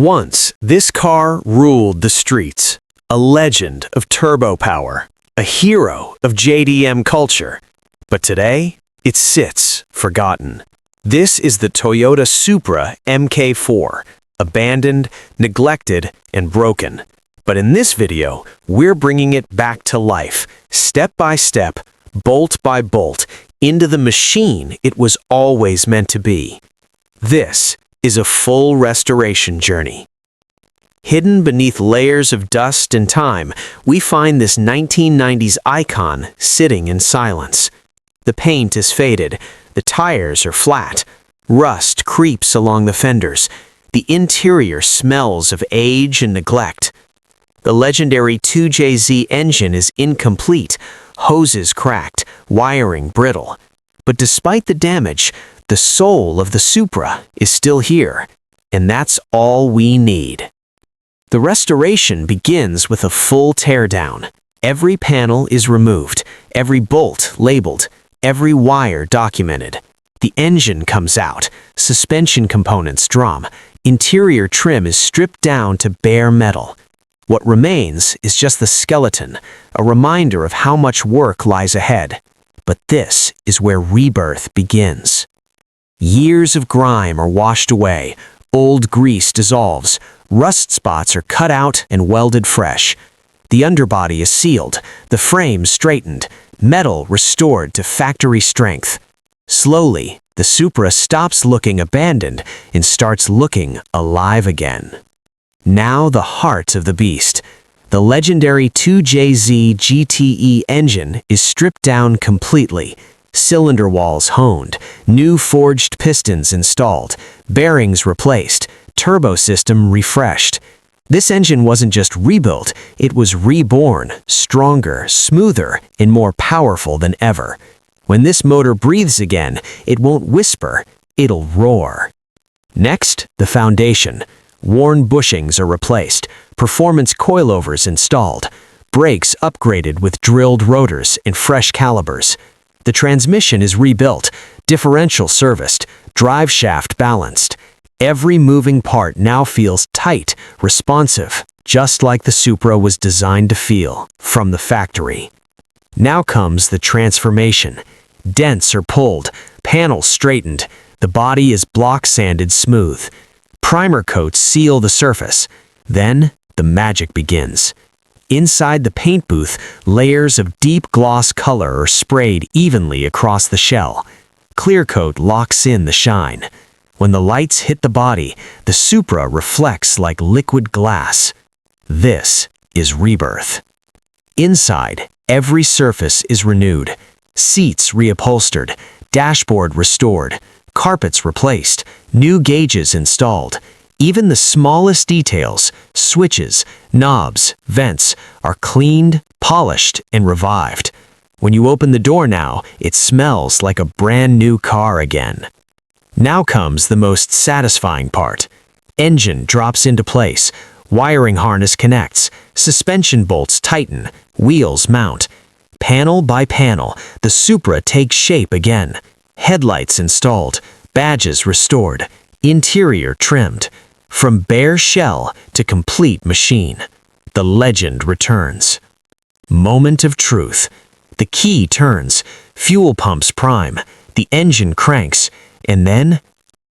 Once, this car ruled the streets, a legend of turbo power, a hero of JDM culture. But today, it sits forgotten. This is the Toyota Supra MK4, abandoned, neglected, and broken. But in this video, we're bringing it back to life, step by step, bolt by bolt, into the machine it was always meant to be. This is a full restoration journey. Hidden beneath layers of dust and time, we find this 1990s icon sitting in silence. The paint is faded, the tires are flat, rust creeps along the fenders, the interior smells of age and neglect. The legendary 2JZ engine is incomplete, hoses cracked, wiring brittle. But despite the damage, the soul of the Supra is still here, and that's all we need. The restoration begins with a full teardown. Every panel is removed, every bolt labeled, every wire documented. The engine comes out, suspension components drum, interior trim is stripped down to bare metal. What remains is just the skeleton, a reminder of how much work lies ahead. But this is where rebirth begins. Years of grime are washed away, old grease dissolves, rust spots are cut out and welded fresh. The underbody is sealed, the frame straightened, metal restored to factory strength. Slowly, the Supra stops looking abandoned and starts looking alive again. Now the heart of the beast. The legendary 2JZ GTE engine is stripped down completely. Cylinder walls honed, new forged pistons installed, bearings replaced, turbo system refreshed. This engine wasn't just rebuilt, it was reborn, stronger, smoother, and more powerful than ever. When this motor breathes again, it won't whisper, it'll roar. Next, the foundation. Worn bushings are replaced, performance coilovers installed, brakes upgraded with drilled rotors and fresh calipers. The transmission is rebuilt, differential serviced, drive shaft balanced. Every moving part now feels tight, responsive, just like the Supra was designed to feel from the factory. Now comes the transformation. Dents are pulled, panels straightened, the body is block sanded smooth. Primer coats seal the surface. Then, the magic begins. Inside the paint booth, layers of deep gloss color are sprayed evenly across the shell. Clear coat locks in the shine. When the lights hit the body, the Supra reflects like liquid glass. This is rebirth. Inside, every surface is renewed. Seats reupholstered, dashboard restored, carpets replaced, new gauges installed. Even the smallest details, switches, knobs, vents, are cleaned, polished, and revived. When you open the door now, it smells like a brand new car again. Now comes the most satisfying part. Engine drops into place, wiring harness connects, suspension bolts tighten, wheels mount. Panel by panel, the Supra takes shape again. Headlights installed, badges restored, interior trimmed. From bare shell to complete machine, the legend returns. Moment of truth. The key turns, fuel pumps prime, the engine cranks, and then,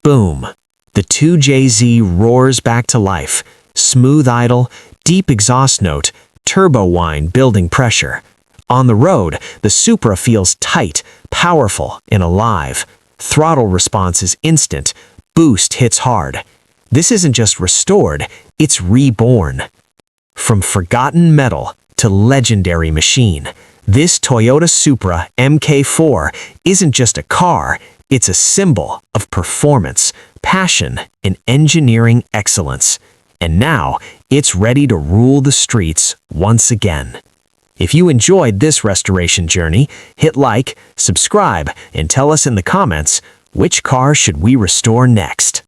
boom, the 2JZ roars back to life. Smooth idle, deep exhaust note, turbo whine building pressure. On the road, the Supra feels tight, powerful, and alive. Throttle response is instant, boost hits hard. This isn't just restored, it's reborn. From forgotten metal to legendary machine, this Toyota Supra MK4 isn't just a car, it's a symbol of performance, passion, and engineering excellence. And now, it's ready to rule the streets once again. If you enjoyed this restoration journey, hit like, subscribe, and tell us in the comments, which car should we restore next?